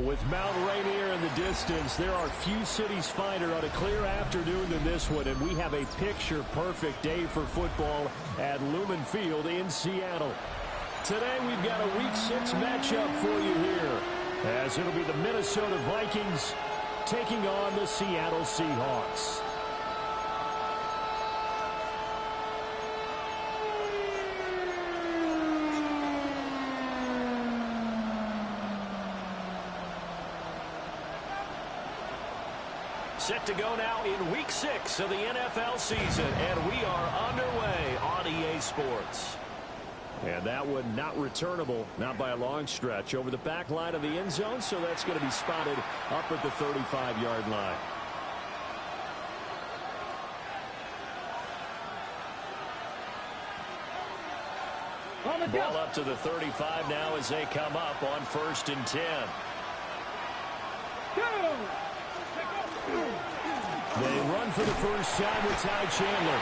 With Mount Rainier in the distance, there are few cities finer on a clear afternoon than this one, and we have a picture-perfect day for football at Lumen Field in Seattle. Today, we've got a Week 6 matchup for you here, as it'll be the Minnesota Vikings taking on the Seattle Seahawks. Set to go now in Week 6 of the NFL season, and we are underway on EA Sports. And that one not returnable, not by a long stretch, over the back line of the end zone, so that's going to be spotted up at the 35-yard line. Ball up to the 35 now as they come up on 1st and 10. They run for the first time with Ty Chandler.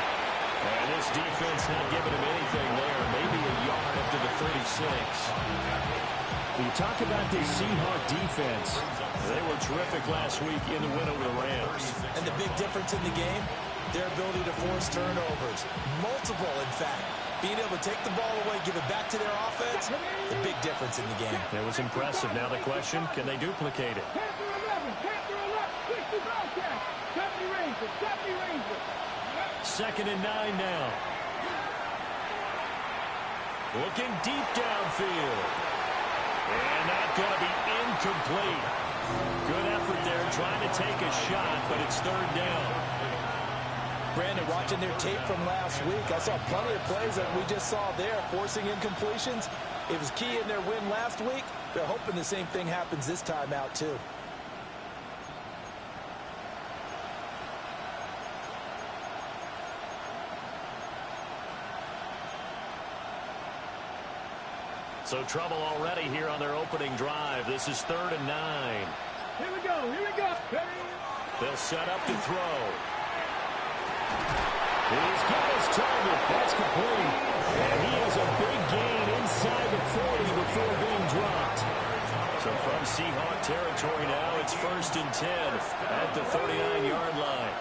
And this defense not giving him anything there. Maybe a yard up to the 36. When you talk about this Seahawk defense, they were terrific last week in the win over the Rams. And the big difference in the game, their ability to force turnovers. Multiple, in fact. Being able to take the ball away, give it back to their offense, the big difference in the game. It was impressive. Now the question, can they duplicate it? Second and 9 now. Looking deep downfield. And not going to be incomplete. Good effort there trying to take a shot, but it's 3rd down. Brandon, watching their tape from last week, I saw plenty of plays that we just saw there, forcing incompletions. It was key in their win last week. They're hoping the same thing happens this time out, too. So trouble already here on their opening drive. This is 3rd and 9. Here we go, here we go. They'll set up to throw. He's got his target. That's complete. And he has a big gain inside the 40 before being dropped. So from Seahawk territory now, it's 1st and 10 at the 39-yard line.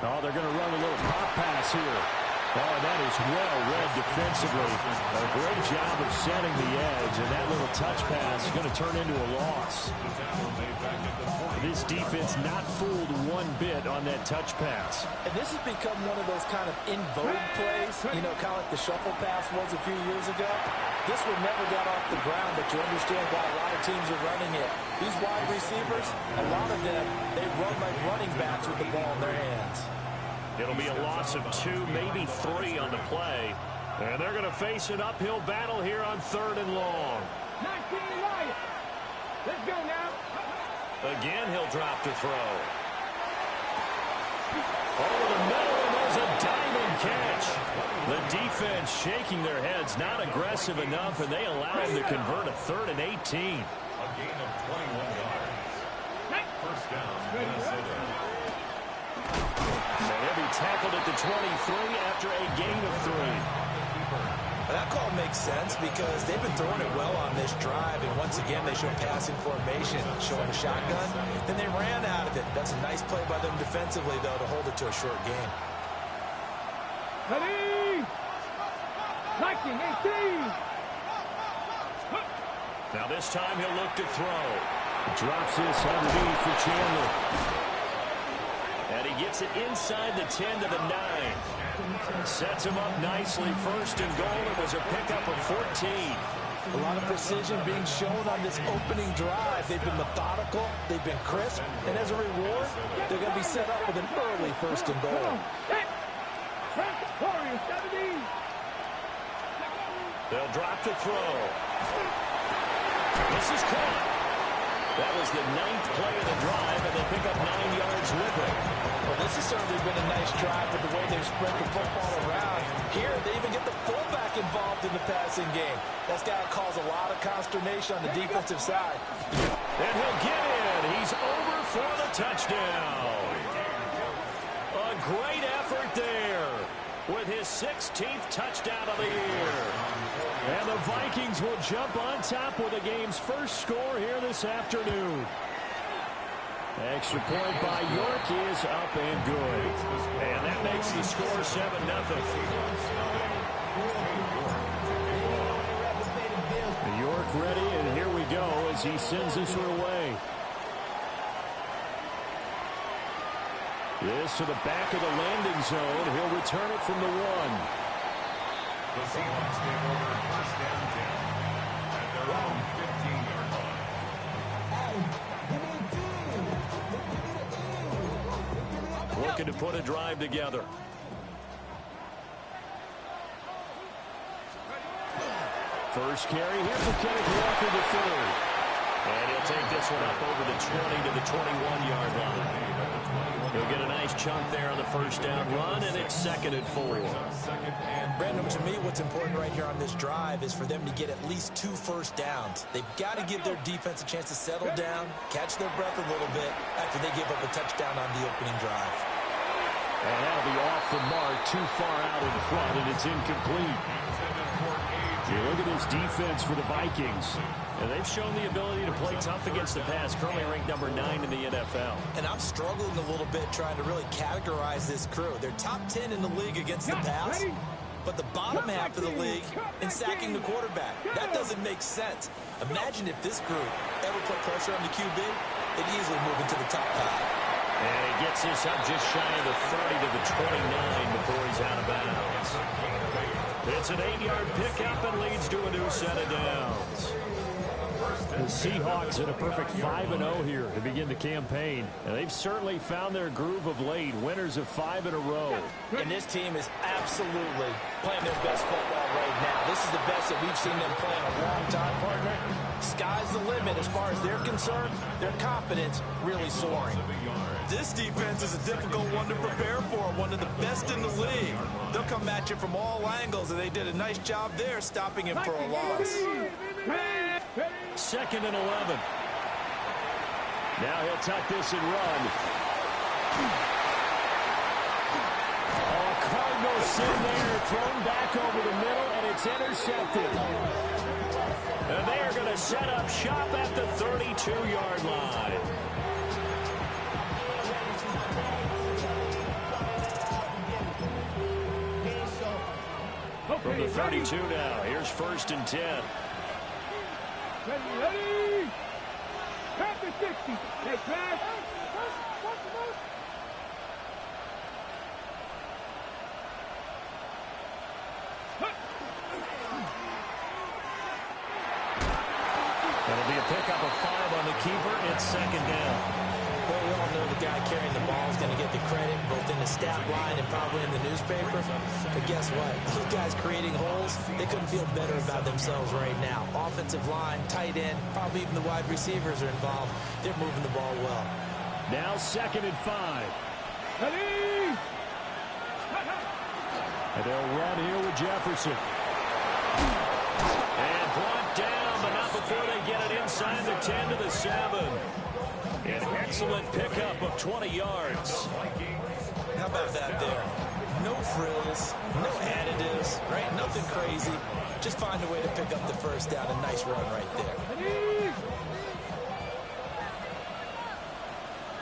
Oh, they're going to run a little pop pass here. Oh, that is well read defensively. A great job of setting the edge, and that little touch pass is going to turn into a loss. This defense not fooled one bit on that touch pass. And this has become one of those kind of in vogue plays, you know, kind of like the shuffle pass was a few years ago. This one never got off the ground, but you understand why a lot of teams are running it. These wide receivers, a lot of them, they run like running backs with the ball in their hands. It'll be a loss of 2, maybe 3 on the play. And they're going to face an uphill battle here on 3rd and long. 19 Lions. Let's go now. Again, he'll drop to throw. Over the middle, and there's a diamond catch. The defense shaking their heads, not aggressive enough, and they allow him to convert a 3rd and 18. A gain of 21 yards. First down, Minnesota. And he'll be tackled at the 23 after a gain of 3. That call makes sense because they've been throwing it well on this drive, and once again they show passing formation, showing a shotgun, then they ran out of it. That's a nice play by them defensively, though, to hold it to a short gain. Ready? 19, 18. Now this time he'll look to throw. Drops this underneath for Chandler. And he gets it inside the 10 to the 9. Sets him up nicely. 1st and goal. It was a pickup of 14. A lot of precision being shown on this opening drive. They've been methodical. They've been crisp. And as a reward, they're going to be set up with an early 1st and goal. They'll drop to throw. This is caught. That was the 9th play of the drive, and they pick up 9 yards with it. Well, this has certainly been a nice drive with the way they've spread the football around. Here, they even get the fullback involved in the passing game. That's got to cause a lot of consternation on the defensive side. And he'll get in. He's over for the touchdown. A great effort there. with his 16th touchdown of the year. And the Vikings will jump on top with the game's first score here this afternoon. Extra point by York is up and good. And that makes the score 7-0. York ready, and here we go as he sends this one away. This to the back of the landing zone. He'll return it from the 1. The Seahawks take over first down 10 at their own 15-yard line. Looking to put a drive together. First carry here for Kenneth Walker the third. And he'll take this one up over the 20 to the 21-yard line. He'll get a nice chunk there on the first down run, and it's 2nd and 4. Brandon, to me, what's important right here on this drive is for them to get at least 2 first downs. They've got to give their defense a chance to settle down, catch their breath a little bit after they give up a touchdown on the opening drive. And that'll be off the mark, too far out in front, and it's incomplete. You look at this defense for the Vikings. And they've shown the ability to play tough against the pass, currently ranked number 9 in the NFL. And I'm struggling a little bit trying to really categorize this crew. They're top 10 in the league against the pass, but the bottom half of the league in sacking the quarterback. That doesn't make sense. Imagine if this group ever put pressure on the QB, they'd easily move into the top 5. And he gets this up just shy of the 30 to the 29 before he's out of bounds. It's an 8-yard pickup and leads to a new set of downs. The Seahawks in a perfect 5-0 here to begin the campaign. And they've certainly found their groove of late, winners of 5 in a row. And this team is absolutely playing their best football right now. This is the best that we've seen them play in a long time, partner. Sky's the limit as far as they're concerned. Their confidence really soaring. This defense is a difficult one to prepare for, one of the best in the league. They'll come at you from all angles, and they did a nice job there stopping him for a loss. 2nd and 11. Now he'll tuck this and run. Oh, Cardinals in there, thrown back over the middle, and it's intercepted. And they are going to set up shop at the 32-yard line. From the 32 now, here's 1st and 10. Ready. Back to 60. Hey, pass. That'll be a pickup of 5 on the keeper. It's 2nd down. Well, we all know the guy carrying the ball is going to get the credit both in the stat line and probably in the newspaper. But guess what? Those guys creating holes, they couldn't feel better about themselves right now. Offensive line, tight end, probably even the wide receivers are involved. They're moving the ball well. Now 2nd and 5. Ready. And they'll run here with Jefferson. And brought down, but not before they get it inside the 10 to the 7. An excellent pickup of 20 yards. How about that there? No frills, no additives, right? Nothing crazy. Just find a way to pick up the first down. A nice run right there.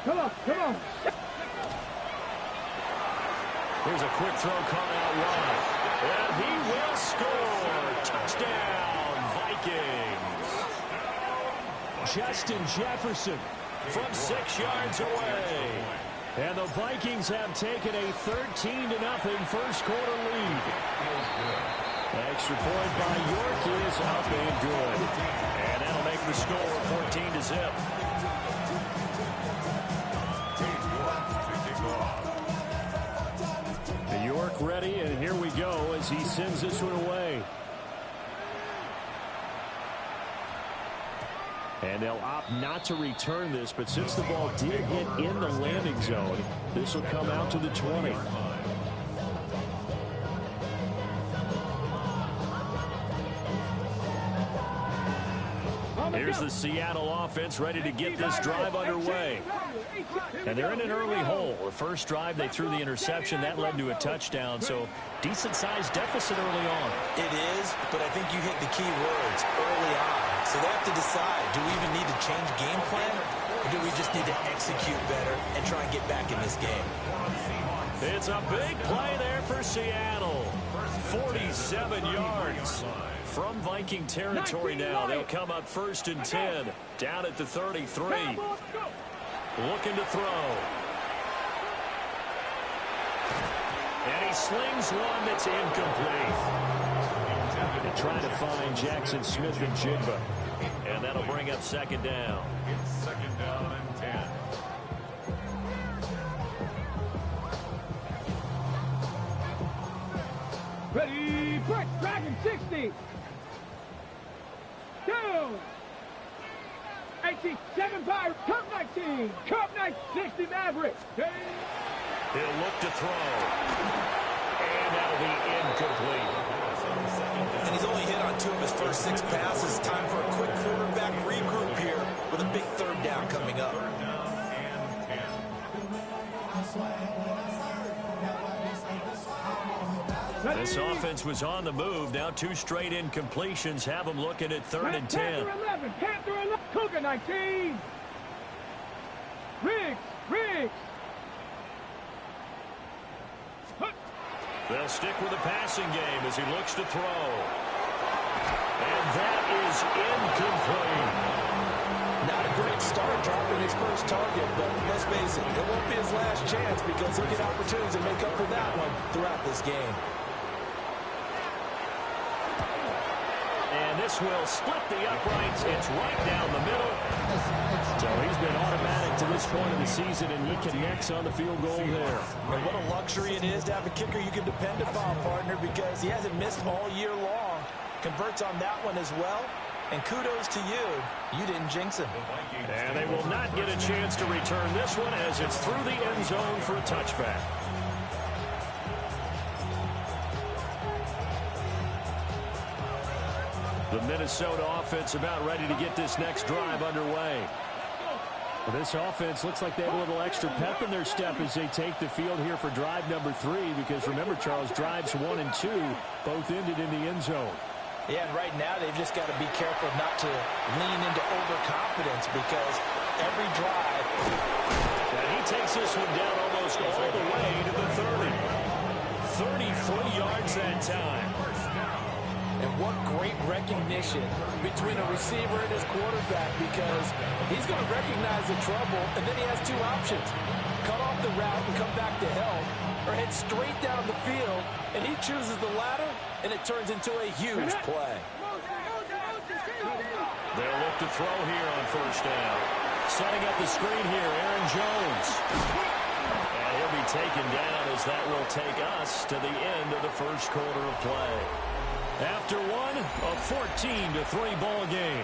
Come on, come on. Here's a quick throw caught out wide. And he will score. Touchdown, Vikings. Justin Jefferson from 6 yards away. And the Vikings have taken a 13-0 first quarter lead. Extra point by York is up and good. And that'll make the score 14-0. York ready, and here we go as he sends this one away. And they'll opt not to return this, but since the ball did hit in the landing zone, this will come out to the 20. Here's the Seattle offense ready to get this drive underway. And they're in an early hole. The first drive, they threw the interception. That led to a touchdown. So decent-sized deficit early on. It is, but I think you hit the key words early on. So they have to decide, do we even need to change game plan? Or do we just need to execute better and try and get back in this game? It's a big play there for Seattle. 47 yards from Viking territory now. They'll come up 1st and 10, down at the 33. Looking to throw. And he slings one that's incomplete. And trying to find Jackson Smith and Jigba. And that'll bring up 2nd down. It's 2nd down and 10. Ready, break, Dragon 60. 2. 18, 7 Fire, Cup 19, Cup 60 Maverick. He'll look to throw. And that'll be incomplete. And he's only hit on 2 of his first 6 passes. Time for a quick quarterback regroup here with a big 3rd down coming up. This offense was on the move. Now 2 straight incompletions have them looking at 3rd and 10. Panther 11, Panther 11, Cougar 19. Riggs. They'll stick with the passing game as he looks to throw. And that is incomplete. Not a great start dropping his first target, but let's face it, it won't be his last chance because he'll get opportunities to make up for that one throughout this game. And this will split the uprights. It's right down the middle. So he's been automatic to this point of the season, and he connects on the field goal there. And what a luxury it is to have a kicker you can depend upon, partner, because he hasn't missed all year long. Converts on that one as well. And kudos to you. You didn't jinx him. And they will not get a chance to return this one as it's through the end zone for a touchback. The Minnesota offense about ready to get this next drive underway. Well, this offense looks like they have a little extra pep in their step as they take the field here for drive number 3, because remember, Charles, drives 1 and 2 both ended in the end zone. Yeah, and right now they've just got to be careful not to lean into overconfidence because every drive. And he takes this one down almost all the way to the 30. 33 yards that time. And what great recognition between a receiver and his quarterback, because he's going to recognize the trouble, and then he has 2 options. Cut off the route and come back to help, or head straight down the field, and he chooses the latter, and it turns into a huge play. They'll look to throw here on 1st down. Setting up the screen here, Aaron Jones. And he'll be taken down as that will take us to the end of the first quarter of play. After one, a 14-3 ball game.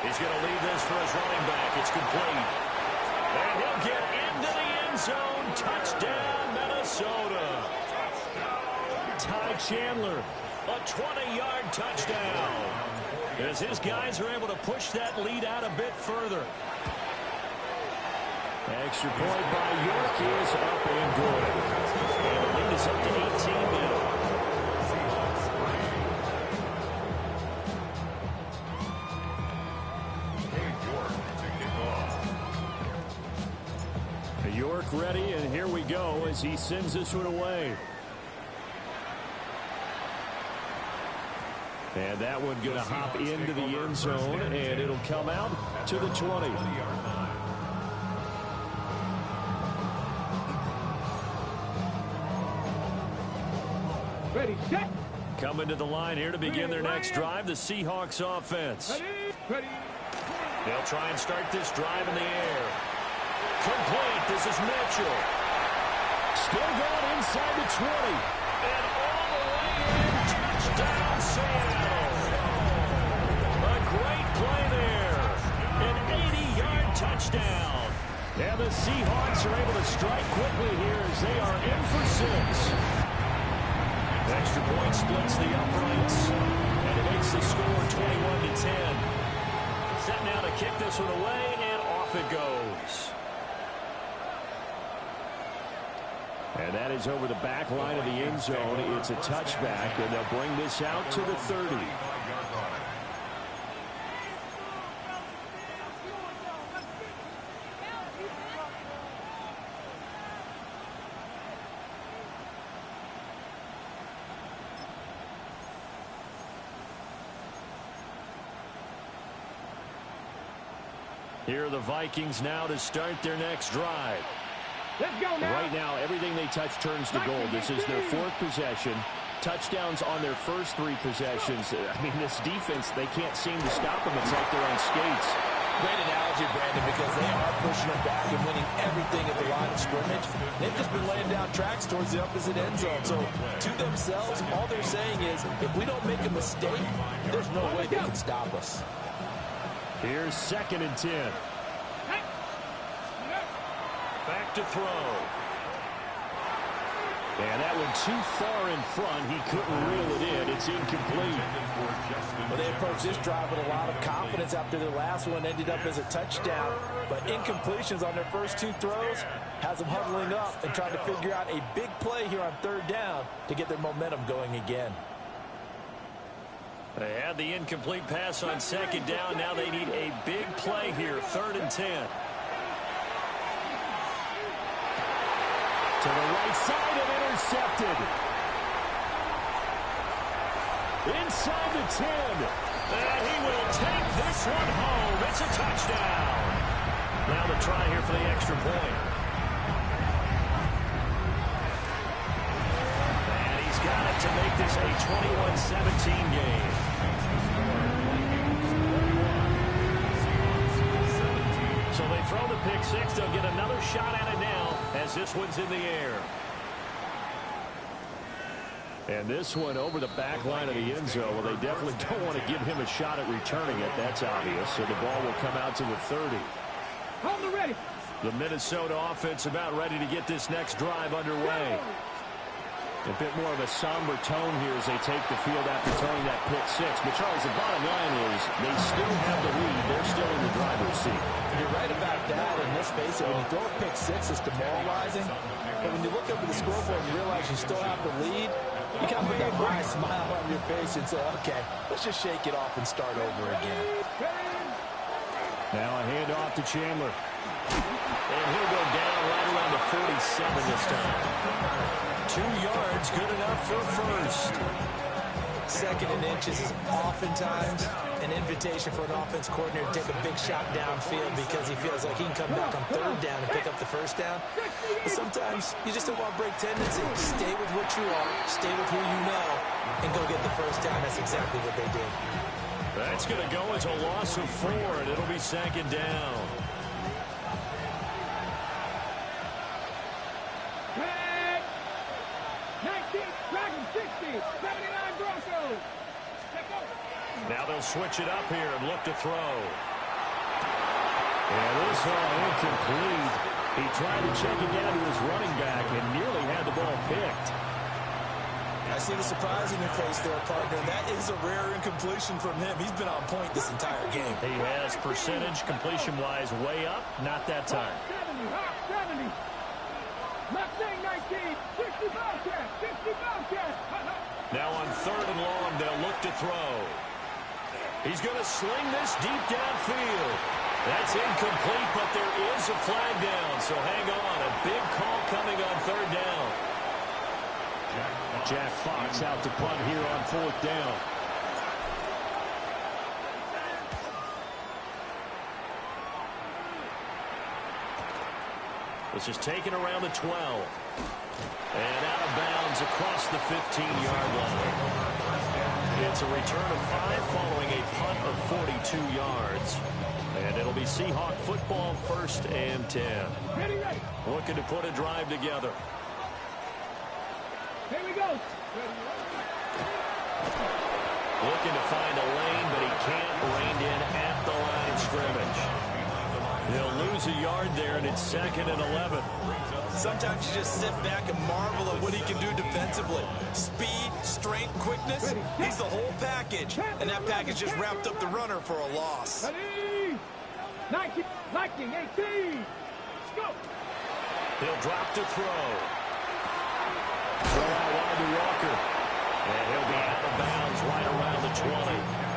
He's going to leave this for his running back. It's complete. And he'll get into the end zone. Touchdown, Minnesota. Ty Chandler, a 20-yard touchdown. As his guys are able to push that lead out a bit further. Extra point by York is up and good. And the lead is up to 18 now. York ready, and here we go as he sends this one away. And that one going to hop into the end zone, and it'll come out to the 20. Ready, set. Coming to the line here to begin their next drive, the Seahawks offense. Ready. They'll try and start this drive in the air. Complete. This is Mitchell. Still going inside the 20. And all the way in. Touchdown, Seattle. A great play there. An the Seahawks are able to strike quickly here as they are in for 6. Extra point splits the uprights, and it makes the score 21-10. Set now to kick this one away, and off it goes. And that is over the back line of the end zone. It's a touchback, and they'll bring this out to the 30. Here are the Vikings now to start their next drive. Let's go now. Right now, everything they touch turns to gold. This is their 4th possession. Touchdowns on their first 3 possessions. I mean, this defense, they can't seem to stop them. It's like they're on skates. Great analogy, Brandon, because they are pushing them back and winning everything at the line of scrimmage. They've just been laying down tracks towards the opposite end zone. So, to themselves, all they're saying is, if we don't make a mistake, there's no way they can stop us. Here's 2nd and 10. Back to throw. And that one too far in front. He couldn't reel it in. It's incomplete. Well, they approached this drive with a lot of confidence after their last one ended up as a touchdown. But incompletions on their first 2 throws has them huddling up and trying to figure out a big play here on 3rd down to get their momentum going again. They had the incomplete pass on 2nd down. Now they need a big play here. 3rd and 10. To the right side and intercepted. Inside the 10. And he will take this one home. It's a touchdown. Now the try here for the extra point. And he's got it to make this a 21-17 game. So they throw the pick 6. They'll get another shot at it now as this one's in the air. And this one over the back line of the end zone. Well, they definitely don't want to give him a shot at returning it. That's obvious. So the ball will come out to the 30. Hold it ready. The Minnesota offense about ready to get this next drive underway. A bit more of a somber tone here as they take the field after throwing that pick 6. But, Charles, the bottom line is they still have the lead. They're still in the driver's seat. You're right about that, and let's face it, when you throw a pick 6, it's demoralizing. But when you look up at the scoreboard and realize you still have the lead, you kind of put that wry smile on your face and say, okay, let's just shake it off and start over again. Now a handoff to Chandler. And he'll go down right around the 47 this time. 2 yards, good enough for first. 2nd and inches is oftentimes an invitation for an offense coordinator to take a big shot downfield because he feels like he can come back on 3rd down and pick up the 1st down. But sometimes you just don't want to break tendency. Stay with what you are, stay with who you know, and go get the 1st down. That's exactly what they did. That's going to go as a loss of 4, and it'll be 2nd down. Tag. 19, Dragon 60, 79 Broncos. Now they'll switch it up here and look to throw. And this one incomplete. He tried to check it down to his running back and nearly had the ball picked. I see the surprise in your face there, partner. That is a rare incompletion from him. He's been on point this entire game. He has percentage completion-wise way up. Not that time. 70. Mustang 19, 60 Bobcat, 60 Bobcat. Now on 3rd and long, they'll look to throw. He's going to sling this deep downfield. That's incomplete, but there is a flag down, so hang on. A big call coming on 3rd down. Jack Fox out to punt here on 4th down. This is taken around the 12. And out of bounds across the 15-yard line. It's a return of 5 following a punt of 42 yards. And it'll be Seahawk football 1st and 10. Ready. Looking to put a drive together. Here we go. Looking to find a lane, but he can't. Reined in at the line of scrimmage. He'll lose a yard there, and it's 2nd and 11. Sometimes you just sit back and marvel at what he can do defensively. Speed, strength, quickness, he's the whole package. And that package just wrapped up the runner for a loss. 19, 18. Let's go. He'll drop to throw. Throw out wide to Walker. And he'll be out of bounds right around the 20.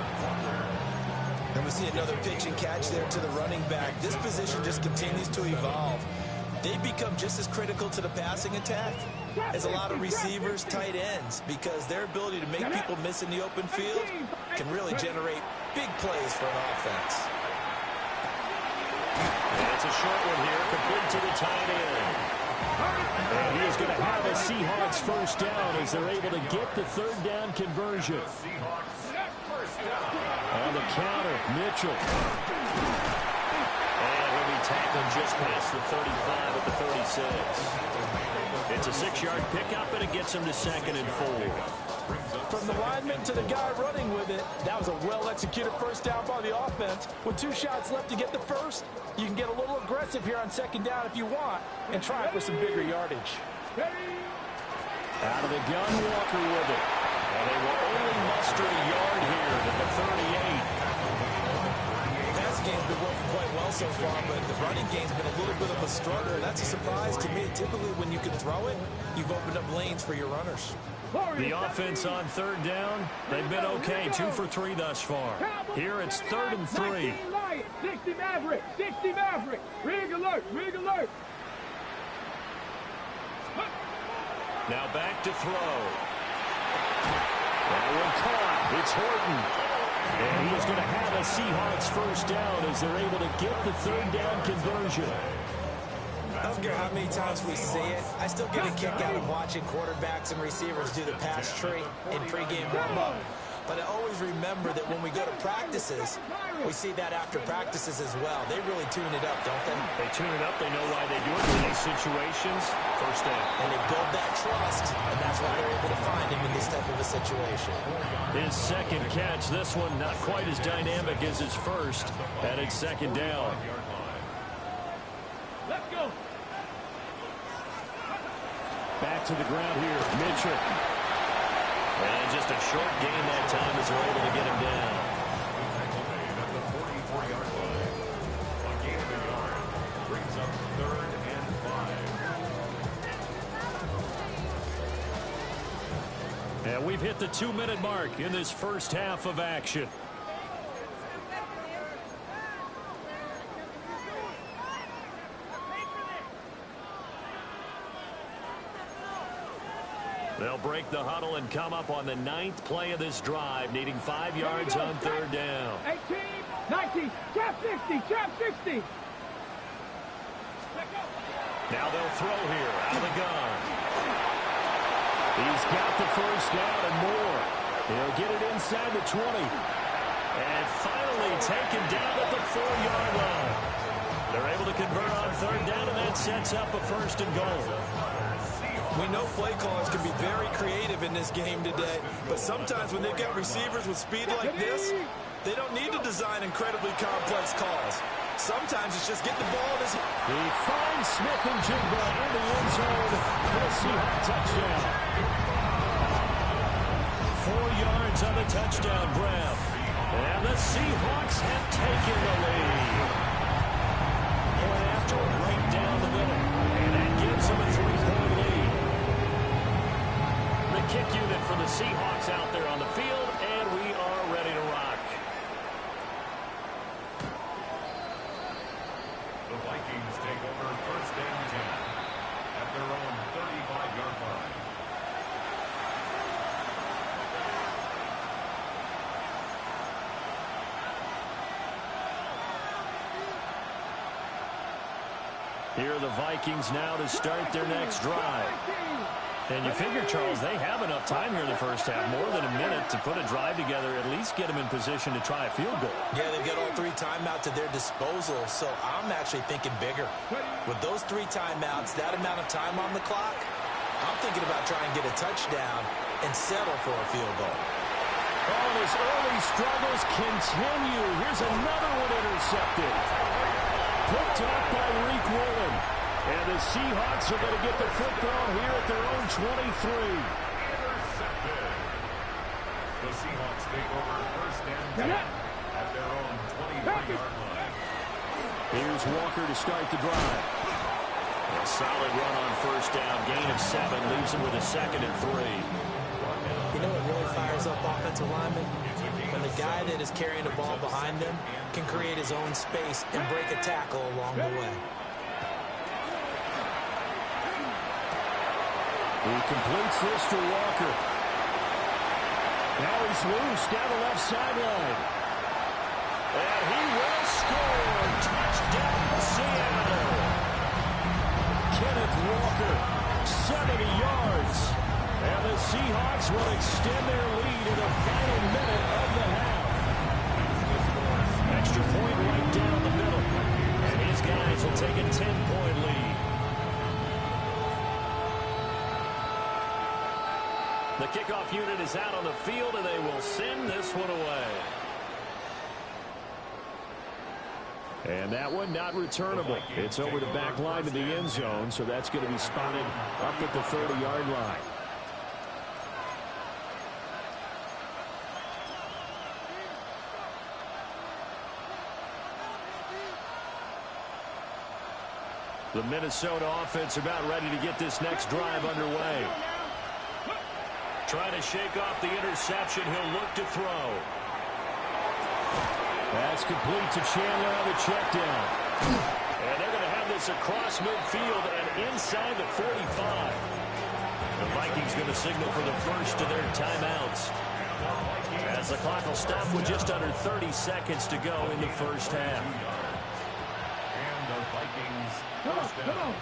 And we see another pitch and catch there to the running back. This position just continues to evolve. They become just as critical to the passing attack as a lot of receivers, tight ends, because their ability to make people miss in the open field can really generate big plays for an offense. And it's a short one here, complete to the tight end. And he is going to have a Seahawks first down as they're able to get the 3rd down conversion. On the counter, Mitchell. And he'll be tackled just past the 35 at the 36. It's a 6-yard pickup, and it gets him to 2nd and 4. From the lineman to the guy running with it, that was a well-executed first down by the offense. With 2 shots left to get the first, you can get a little aggressive here on 2nd down if you want and try for some bigger yardage. Out of the gun, Walker with it. And they will only muster a yard here at the 38. Passing game's been working quite well so far, but the running game's been a little bit of a struggle. That's a surprise to me. Typically, when you can throw it, you've opened up lanes for your runners. The offense on 3rd down, they've been okay, 2 for 3 thus far. Here it's 3rd and 3. 60 Maverick, 60 Maverick. Rig alert, rig alert. Now back to throw. That one caught. It's Horton. And he is going to have a Seahawks first down as they're able to get the 3rd down conversion. I don't care how many times we see it. I still get a kick out of watching quarterbacks and receivers do the pass tree in pregame warm-up. But I always remember that when we go to practices, we see that after practices as well. They really tune it up, don't they? They tune it up. They know why they do it in these situations. First down. And they build that trust, and that's why they're able to find him in this type of a situation. His 2nd catch, this one not quite as dynamic as his first, and it's 2nd down. Let's go. Back to the ground here, Mitchell. And just a short gain that time as they're able to get him down. At the 44-yard line. A gain of a yard brings up 3rd and 5. And we've hit the 2-minute mark in this first half of action. They'll break the huddle and come up on the 9th play of this drive, needing 5 yards on 3rd down. 18, 19, trap 60, trap 60. Now they'll throw here out of the gun. He's got the first down and more. He'll get it inside the 20. And finally taken down at the 4-yard line. They're able to convert on 3rd down, and that sets up a 1st and goal. We know play callers can be very creative in this game today, but sometimes when they've got receivers with speed like this, they don't need to design incredibly complex calls. Sometimes it's just getting the ball in his hand. He finds Smith and Jigba in the end zone for a Seahawks touchdown. 4 yards on the touchdown grab. And the Seahawks have taken the lead. Point after right down the middle. And that gives them a 3-point lead. The kick unit for the Seahawks out there on the field, and we are ready to rock. The Vikings take over 1st and 10 at their own 35-yard line. Here are the Vikings now to start their next drive. And you figure, Charles, they have enough time here in the first half, more than a minute to put a drive together, at least get them in position to try a field goal. Yeah, they've got all 3 timeouts at their disposal, so I'm actually thinking bigger. With those 3 timeouts, that amount of time on the clock, I'm thinking about trying to get a touchdown and settle for a field goal. Oh, and his early struggles continue. Here's another one intercepted. Picked off by Reek Woolen. And the Seahawks are going to get the football here at their own 23. Intercepted. The Seahawks take over first and 10 at their own 23-yard line. Here's Walker to start the drive. A solid run on first down. Gain of 7 leaves him with a 2nd and 3. You know what really fires up offensive linemen? When the guy that is carrying the ball behind them can create his own space and break a tackle along the way. He completes this to Walker. Now he's loose down the left sideline. And he will score. Touchdown, Seattle. Kenneth Walker, 70 yards. And the Seahawks will extend their lead in the final minute of the half. Extra point right down the middle. And his guys will take a 10-point lead. The kickoff unit is out on the field, and they will send this one away. And that one not returnable. It's over the back line to the end zone, so that's going to be spotted up at the 30-yard line. The Minnesota offense about ready to get this next drive underway. Trying to shake off the interception. He'll look to throw. That's complete to Chandler on the check down. And they're going to have this across midfield and inside the 45. The Vikings going to signal for the first of their timeouts, as the clock will stop with just under 30 seconds to go in the first half. And the Vikings first down.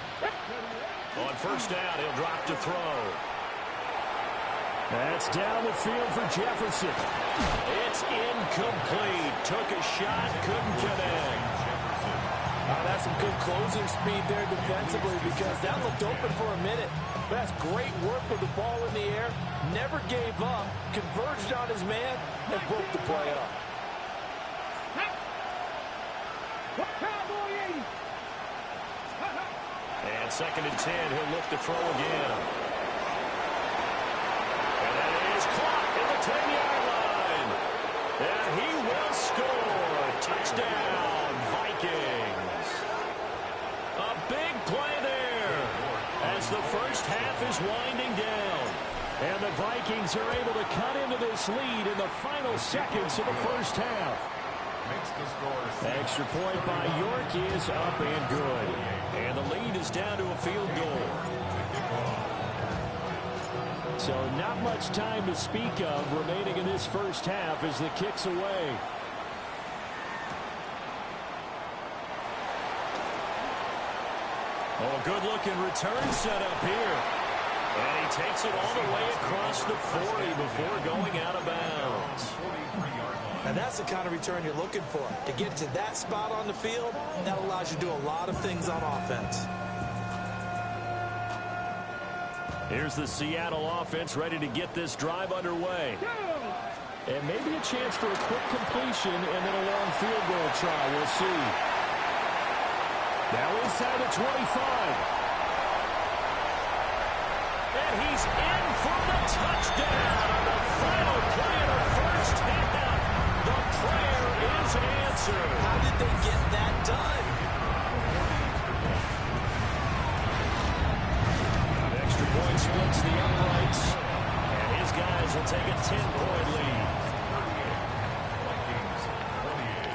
On first down, he'll drop to throw. That's down the field for Jefferson. It's incomplete. Took a shot, couldn't connect. That's some good closing speed there defensively, because that looked open for a minute. That's great work with the ball in the air. Never gave up. Converged on his man and broke the play up. And 2nd and 10, he'll look to throw again. And that is caught at the 10-yard line. And he will score. Touchdown, Vikings. A big play there as the first half is winding down. And the Vikings are able to cut into this lead in the final seconds of the first half. Makes the score. Extra point by York is up and good. And the lead is down to a field goal. So not much time to speak of remaining in this first half as the kick's away. Oh, good-looking return set up here. And he takes it all the way across the 40 before going out of bounds. And that's the kind of return you're looking for. To get to that spot on the field, that allows you to do a lot of things on offense. Here's the Seattle offense ready to get this drive underway. And maybe a chance for a quick completion and then a long field goal try. We'll see. Now inside the 25. And he's in for the touchdown on the final play of the first half. The prayer is answered. How did they get that done? Extra point splits the uprights. And his guys will take a 10-point lead. Vikings 28.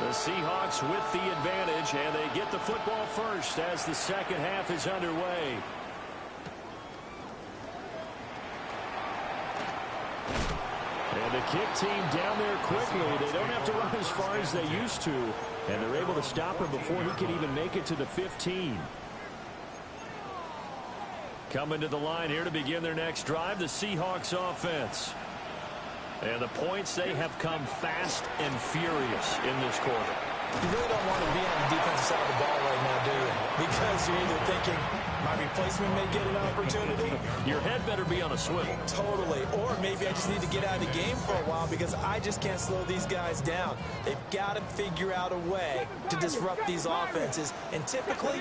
The Seahawks with the advantage, and they get the football first as the second half is underway. And the kick team down there quickly. They don't have to run as far as they used to, and they're able to stop him before he can even make it to the 15. Coming to the line here to begin their next drive, the Seahawks offense. And the points, they have come fast and furious in this quarter. You really don't want to be on the defensive side of the ball right now, do you? Because you're either thinking, my replacement may get an opportunity. Your head better be on a swivel. Totally. Or maybe I just need to get out of the game for a while because I just can't slow these guys down. They've got to figure out a way to disrupt these offenses. And typically,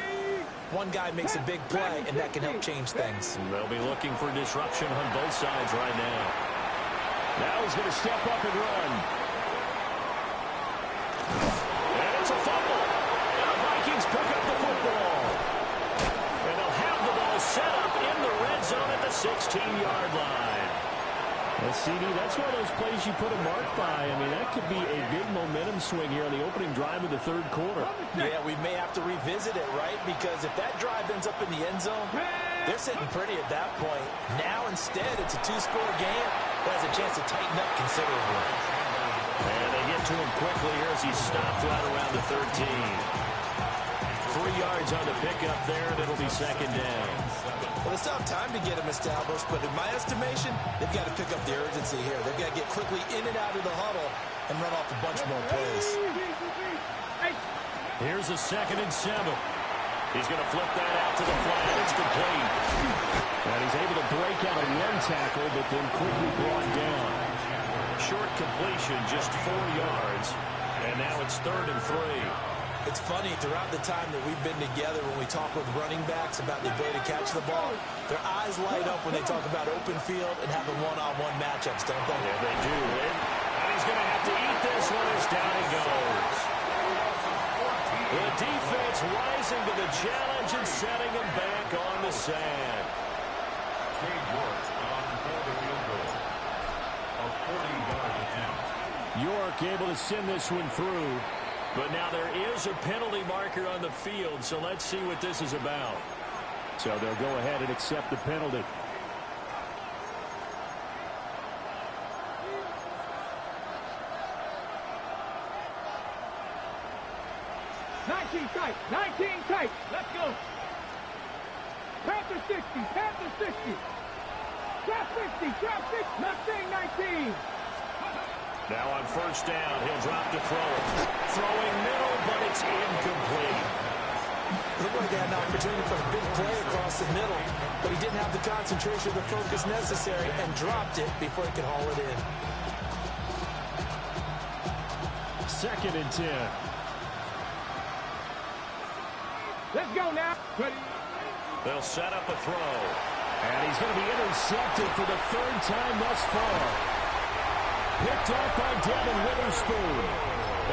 one guy makes a big play, and that can help change things. They'll be looking for disruption on both sides right now. Now he's going to step up and run. And it's a fumble. And the Vikings pick up the football. And they'll have the ball set up in the red zone at the 16-yard line. Well, CD, that's one of those plays you put a mark by. I mean, that could be a big momentum swing here on the opening drive of the third quarter. Yeah, we may have to revisit it, right? Because if that drive ends up in the end zone, they're sitting pretty at that point. Now, instead, it's a two-score game that has a chance to tighten up considerably. And they get to him quickly here as he stopped right around the 13. 3 yards on the pickup there, and it'll be second down. Well, they still have time to get him established, but in my estimation, they've got to pick up the urgency here. They've got to get quickly in and out of the huddle and run off a bunch more plays. Here's a 2nd and 7. He's going to flip that out to the flat. It's complete. And he's able to break out a one tackle, but then quickly brought down. Short completion, just 4 yards. And now it's 3rd and 3. It's funny, throughout the time that we've been together, when we talk with running backs about the ability to catch the ball, their eyes light up when they talk about open field and having one-on-one matchups, don't they? Yeah, they do. And he's going to have to eat this one as down he goes. The defense rising to the challenge and setting him back on the sand. York able to send this one through. But now there is a penalty marker on the field, so let's see what this is about. So they'll go ahead and accept the penalty. Tight, 19 tight. Let's go. Panther 60, Panther 60. Trap 60, trap 60. Mustang 19. Now on first down, he'll drop to throw. Throwing middle, but it's incomplete. Looked like they had an opportunity for a big play across the middle, but he didn't have the concentration or the focus necessary and dropped it before he could haul it in. 2nd and 10. Let's go now. Ready. They'll set up a throw. And he's going to be intercepted for the 3rd time thus far. Picked off by Devin Witherspoon.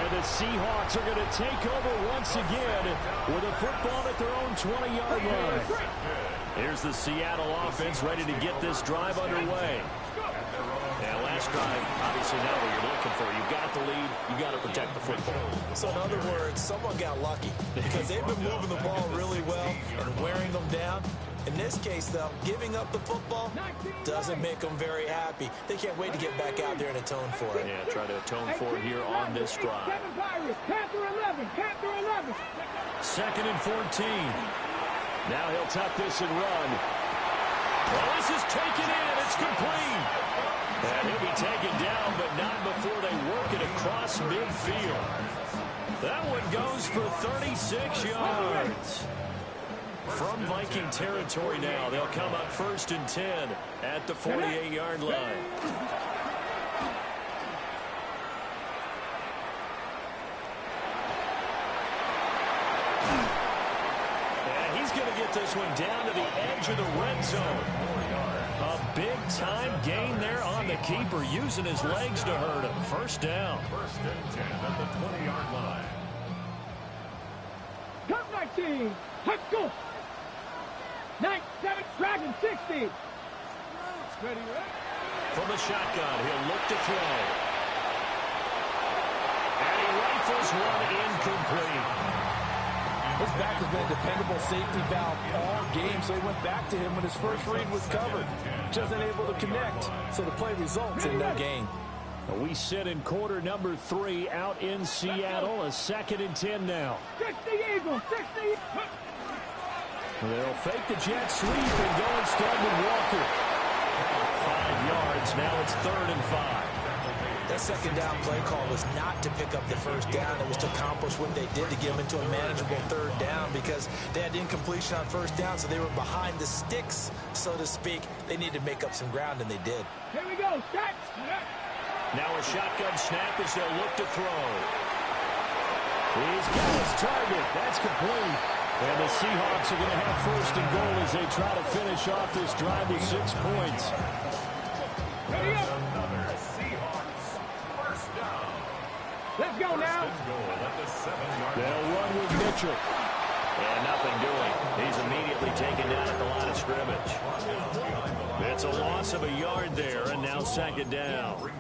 And the Seahawks are going to take over once again with a football at their own 20-yard line. Here's the Seattle offense ready to get this drive underway. Now, last drive, obviously not what you're looking for. You've got the lead. You've got to protect the football. So, in other words, someone got lucky because they've been moving the ball really well and wearing them down. In this case, though, giving up the football doesn't make them very happy. They can't wait to get back out there and atone for it. Yeah, try to atone for it here on this drive. Panther 11, Panther 11. 2nd and 14. Now he'll tuck this and run. Well, this is taken in. It's complete. And he'll be taken down, but not before they work it across midfield. That one goes for 36 yards. From Viking territory now, they'll come up 1st and 10 at the 48-yard line. And he's going to get this one down to the edge of the red zone. A big-time gain there on the keeper, using his legs to hurt him. 1st down. 1st and 10 at the 20-yard line. Top 19. Let's go. 9, 7, Dragon 60. Ready, ready. From the shotgun, he'll look to throw. And he rifles one incomplete. His back has been a dependable safety valve all game, so he went back to him when his first read was covered. Just unable to connect, so the play results in no gain. We sit in quarter number 3 out in Seattle. A 2nd and 10 now. 60 Eagles, 60. They'll fake the jet sweep and go instead with Walker. 5 yards. Now it's 3rd and 5. That 2nd down play call was not to pick up the 1st down. It was to accomplish what they did to get them into a manageable 3rd down. touchdown because they had incompletion on first down, so they were behind the sticks, so to speak. They needed to make up some ground, and they did. Here we go. Set. Now a shotgun snap as they'll look to throw. He's got his target. That's complete. And the Seahawks are going to have first and goal as they try to finish off this drive with 6 points. Ready up. Another Seahawks first down. Let's go now. Goal at the 7-yard line. They'll run with Mitchell. And nothing doing. He's immediately taken down at the line of scrimmage. It's a loss of a yard there, and now second down.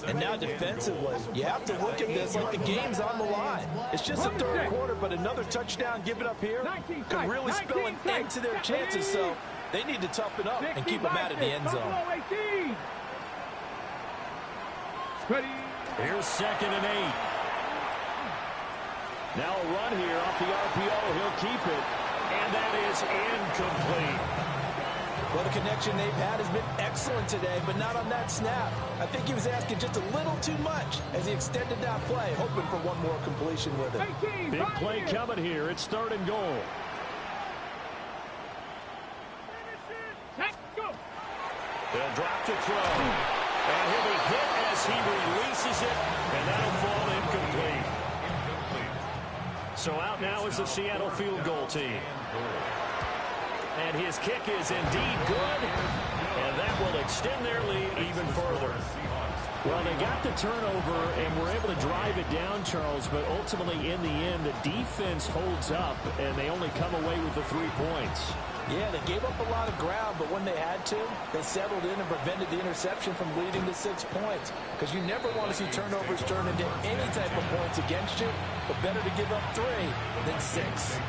And now defensively, you have to look at this like the game's on the line. It's just the third quarter, but another touchdown given up here could really spell an end to their chances, so they need to toughen up and keep them out of the end zone. Here's 2nd and 8. Now a run here off the RPO. He'll keep it, and that is incomplete. Well, the connection they've had has been excellent today, but not on that snap. I think he was asking just a little too much as he extended that play, hoping for one more completion with it. Big play coming here. It's 3rd and goal. They'll drop to throw. And he'll be hit as he releases it, and that'll fall incomplete. So out now is the Seattle field goal team. And his kick is indeed good, and that will extend their lead even further. Well, they got the turnover and were able to drive it down, Charles, but ultimately in the end, the defense holds up, and they only come away with the 3 points. Yeah, they gave up a lot of ground, but when they had to, they settled in and prevented the interception from leading to 6 points. Because you never want to see turnovers turn into any type of points against you, but better to give up 3 than 6.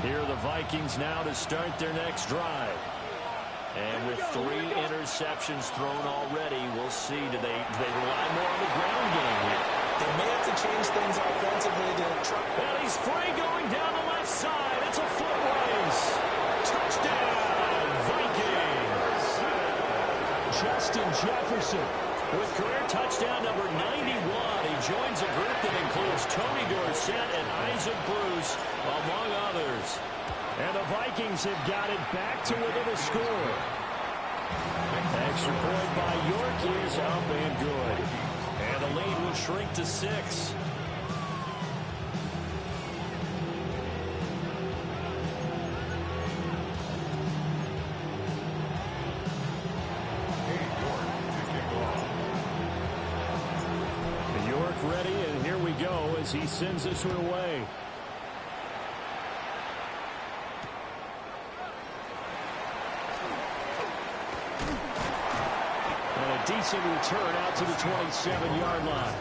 Here are the Vikings now to start their next drive. And with 3 interceptions thrown already, we'll see. Do they rely more on the ground game here? They may have to change things offensively to try. And he's free going down the left side. It's a foot race. Touchdown, Vikings. Justin Jefferson with career touchdown number 91. He joins a group that includes Tony Dorsett and Isaac Bruce, among others. And the Vikings have got it back to within a score. Extra point by York is up and good. And the lead will shrink to 6. York ready, and here we go as he sends this one away. Decent return out to the 27-yard line.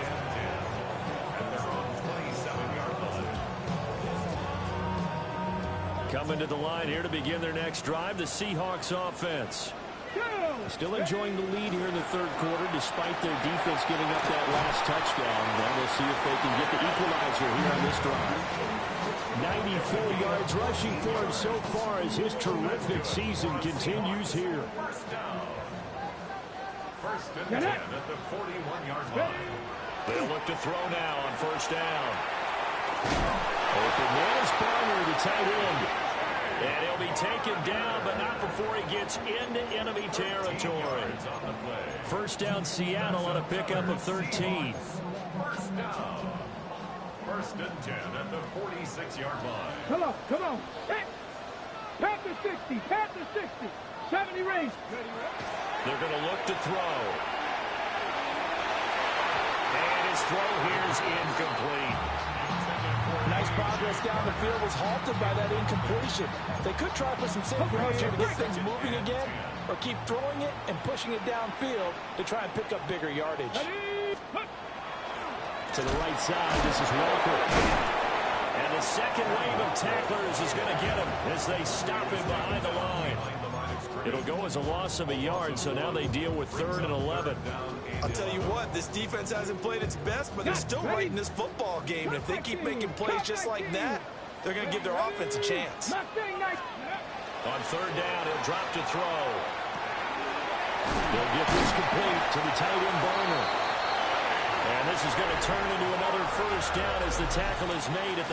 Coming to the line here to begin their next drive, the Seahawks offense. Still enjoying the lead here in the third quarter despite their defense giving up that last touchdown. Now we'll see if they can get the equalizer here on this drive. 94 yards rushing for him so far as his terrific season continues here. First and 10 at the 41-yard line. They'll look to throw now on first down. Open man is Barner, the tight end. And he'll be taken down, but not before he gets into enemy territory. First down, Seattle on a pickup of 13. First down. First and 10 at the 46-yard line. Come on, come on. Hey. Pat the 60, pat the 60. 70 race. They're going to look to throw. And his throw here is incomplete. Nice progress down the field was halted by that incompletion. They could try for some safe ground here to get things moving again, or keep throwing it and pushing it downfield to try and pick up bigger yardage. To the right side, this is Walker. And the second wave of tacklers is going to get him as they stop him behind the line. It'll go as a loss of a yard, so now they deal with 3rd and 11. I'll tell you what, this defense hasn't played its best, but they're still right in this football game. And if they keep making plays just like that, they're going to give their offense a chance. On 3rd down, he'll drop to throw. They'll get this complete to the tight end Barner. And this is going to turn into another first down as the tackle is made at the